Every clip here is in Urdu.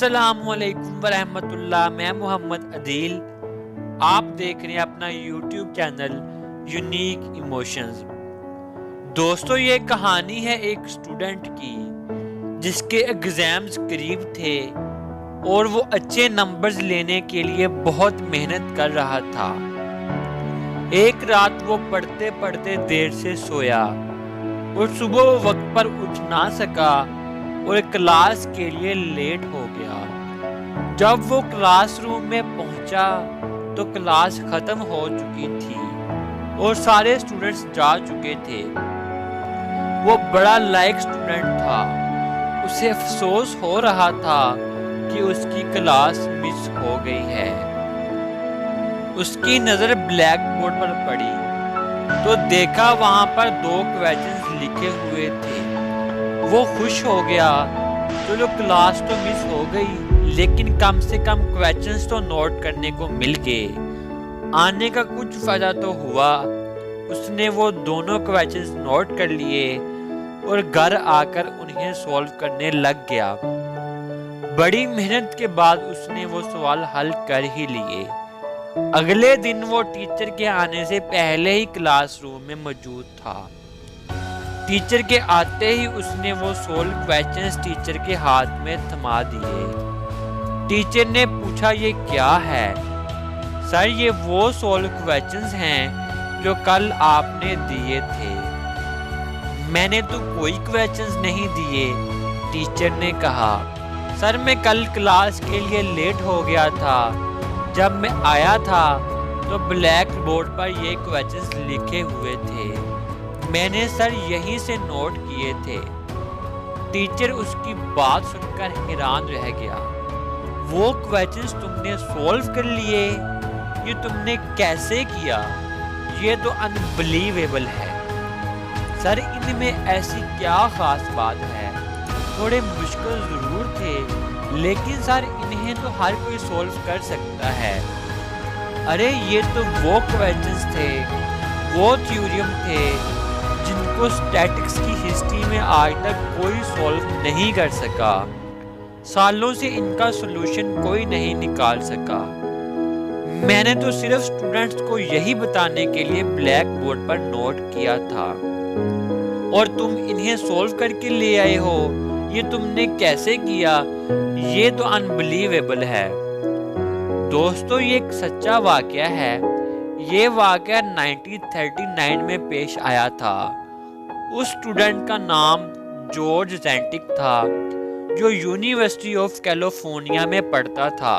السلام علیکم ورحمۃ اللہ۔ میں محمد عدیل، آپ دیکھ رہے ہیں اپنا یوٹیوب چینل یونیک ایموشنز۔ دوستو، یہ کہانی ہے ایک اسٹوڈنٹ کی جس کے ایگزامز قریب تھے اور وہ اچھے نمبرز لینے کے لیے بہت محنت کر رہا تھا۔ ایک رات وہ پڑھتے پڑھتے دیر سے سویا اور صبح وہ وقت پر اٹھ نہ سکا اور کلاس کے لیے لیٹ ہو گیا۔ جب وہ کلاس روم میں پہنچا تو کلاس ختم ہو چکی تھی اور سارے اسٹوڈنٹس جا چکے تھے۔ وہ بڑا لائق اسٹوڈنٹ تھا، اسے افسوس ہو رہا تھا کہ اس کی کلاس مس ہو گئی ہے۔ اس کی نظر بلیک بورڈ پر پڑی تو دیکھا وہاں پر 2 کویسچنز لکھے ہوئے تھے۔ وہ خوش ہو گیا، چلو کلاس تو مس ہو گئی لیکن کم سے کم کویسچنز تو نوٹ کرنے کو مل گئے، آنے کا کچھ فائدہ تو ہوا۔ اس نے وہ دونوں کویسچنز نوٹ کر لیے اور گھر آ کر انہیں سولو کرنے لگ گیا۔ بڑی محنت کے بعد اس نے وہ سوال حل کر ہی لیے۔ اگلے دن وہ ٹیچر کے آنے سے پہلے ہی کلاس روم میں موجود تھا۔ ٹیچر کے آتے ہی اس نے وہ سولو کویسچنز ٹیچر کے ہاتھ میں تھما دیے۔ ٹیچر نے پوچھا، یہ کیا ہے؟ سر، یہ وہ سولو کویسچنز ہیں جو کل آپ نے دیے تھے۔ میں نے تو کوئی کویسچنز نہیں دیے، ٹیچر نے کہا۔ سر، میں کل کلاس کے لیے لیٹ ہو گیا تھا، جب میں آیا تھا تو بلیک بورڈ پر یہ کویسچنز لکھے ہوئے تھے، میں نے سر یہیں سے نوٹ کیے تھے۔ ٹیچر اس کی بات سن کر حیران رہ گیا۔ وہ کویسچنز تم نے سولو کر لیے؟ یہ تم نے کیسے کیا؟ یہ تو انبلیویبل ہے۔ سر، ان میں ایسی کیا خاص بات ہے؟ تھوڑے مشکل ضرور تھے لیکن سر انہیں تو ہر کوئی سولو کر سکتا ہے۔ ارے یہ تو وہ کویسچنز تھے، وہ تھیوریم تھے جن کو اسٹیٹکس کی ہسٹری میں آج تک کوئی سولو نہیں کر سکا۔ سالوں سے ان کا سولوشن کوئی نہیں نکال سکا۔ میں نے تو صرف اسٹوڈنٹس کو یہی بتانے کے لیے بلیک بورڈ پر نوٹ کیا تھا اور تم انہیں سولو کر کے لے آئے ہو۔ یہ تم نے کیسے کیا؟ یہ تو انبلیویبل ہے۔ دوستو، یہ ایک سچا واقعہ ہے۔ یہ واقعہ 1939 میں پیش آیا تھا۔ اس اسٹوڈنٹ کا نام جارج زینٹک تھا جو یونیورسٹی آف کیلیفورنیا میں پڑھتا تھا۔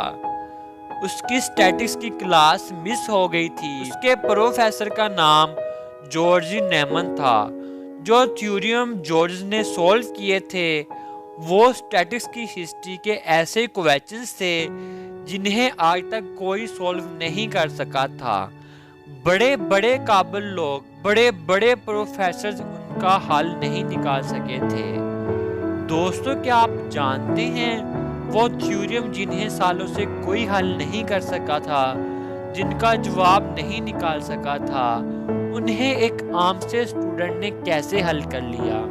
اس کی اسٹیٹکس کی کلاس مس ہو گئی تھی۔ اس کے پروفیسر کا نام جارج نیمن تھا۔ جو تھیوریم جارج نے سولو کیے تھے وہ اسٹیٹکس کی ہسٹری کے ایسے کویسچنز تھے جنہیں آج تک کوئی سولو نہیں کر سکا تھا۔ بڑے بڑے قابل لوگ، بڑے بڑے پروفیسرز ان کا حل نہیں نکال سکے تھے۔ دوستو، کیا آپ جانتے ہیں وہ تھیوریم جنہیں سالوں سے کوئی حل نہیں کر سکا تھا، جن کا جواب نہیں نکال سکا تھا، انہیں ایک عام سے اسٹوڈنٹ نے کیسے حل کر لیا؟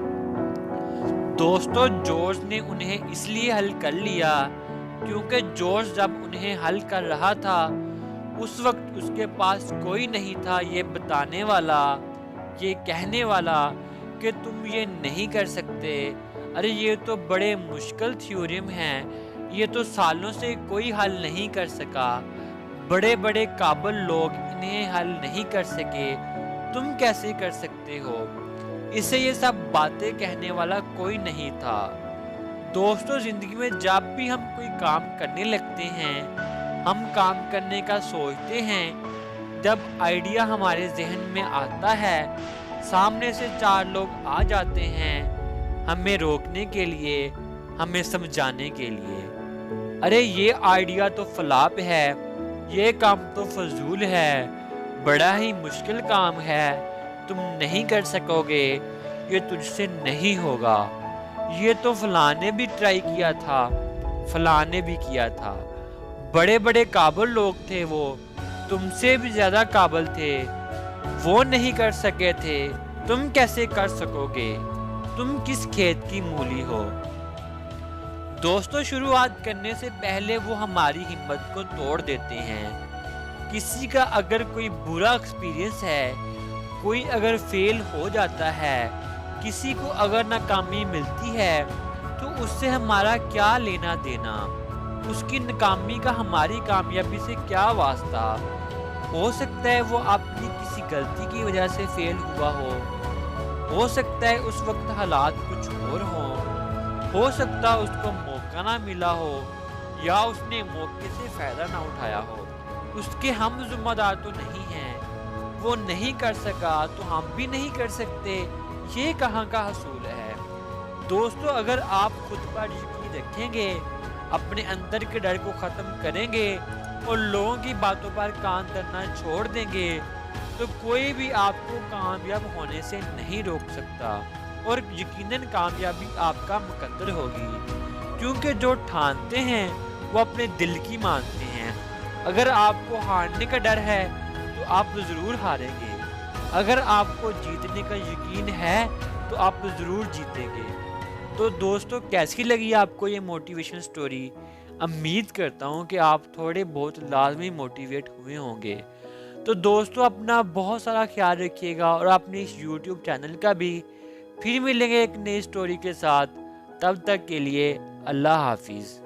دوستو، جارج نے انہیں اس لیے حل کر لیا کیونکہ جارج جب انہیں حل کر رہا تھا اس وقت اس کے پاس کوئی نہیں تھا یہ بتانے والا، یہ کہنے والا کہ تم یہ نہیں کر سکتے۔ ارے یہ تو بڑے مشکل تھیوریم ہیں، یہ تو سالوں سے کوئی حل نہیں کر سکا، بڑے بڑے قابل لوگ انہیں حل نہیں کر سکے، تم کیسے کر سکتے ہو؟ اسے یہ سب باتیں کہنے والا کوئی نہیں تھا۔ دوستو، زندگی میں جب بھی ہم کوئی کام کرنے لگتے ہیں، ہم کام کرنے کا سوچتے ہیں، جب آئیڈیا ہمارے ذہن میں آتا ہے، سامنے سے 4 لوگ آ جاتے ہیں ہمیں روکنے کے لیے، ہمیں سمجھانے کے لیے، ارے یہ آئیڈیا تو فلاپ ہے، یہ کام تو فضول ہے، بڑا ہی مشکل کام ہے، تم نہیں کر سکو گے، یہ تجھ سے نہیں ہوگا، یہ تو فلاں نے بھی ٹرائی کیا تھا، فلاں نے بھی کیا تھا، بڑے بڑے قابل لوگ تھے، وہ تم سے بھی زیادہ قابل تھے، وہ نہیں کر سکے تھے، تم کیسے کر سکو گے، تم کس کھیت کی مولی ہو؟ دوستوں شروعات کرنے سے پہلے وہ ہماری ہمت کو توڑ دیتے ہیں۔ کسی کا اگر کوئی برا ایکسپیرینس ہے، کوئی اگر فیل ہو جاتا ہے، کسی کو اگر ناکامی ملتی ہے تو اس سے ہمارا کیا لینا دینا؟ اس کی ناکامی کا ہماری کامیابی سے کیا واسطہ؟ ہو سکتا ہے وہ اپنی کسی غلطی کی وجہ سے فیل ہوا ہو سکتا ہے اس وقت حالات کچھ اور ہو سکتا ہے اس کو موقع نہ ملا ہو یا اس نے موقع سے فائدہ نہ اٹھایا ہو۔ اس کے ہم ذمہ دار تو نہیں ہیں، وہ نہیں کر سکا تو ہم بھی نہیں کر سکتے، یہ کہاں کا حصول ہے؟ دوستو اگر آپ خود پر یقین رکھیں گے، اپنے اندر کے ڈر کو ختم کریں گے اور لوگوں کی باتوں پر کان دھرنا چھوڑ دیں گے تو کوئی بھی آپ کو کامیاب ہونے سے نہیں روک سکتا، اور یقیناً کامیابی آپ کا مقدر ہوگی، کیونکہ جو ٹھانتے ہیں وہ اپنے دل کی مانتے ہیں۔ اگر آپ کو ہارنے کا ڈر ہے تو آپ ضرور ہاریں گے، اگر آپ کو جیتنے کا یقین ہے تو آپ ضرور جیتیں گے۔ تو دوستو کیسی لگی آپ کو یہ موٹیویشن سٹوری؟ امید کرتا ہوں کہ آپ تھوڑے بہت لازمی موٹیویٹ ہوئے ہوں گے۔ تو دوستو اپنا بہت سارا خیال رکھیے گا اور اپنے اس یوٹیوب چینل کا بھی۔ پھر ملیں گے ایک نئی سٹوری کے ساتھ، تب تک کے لیے اللہ حافظ۔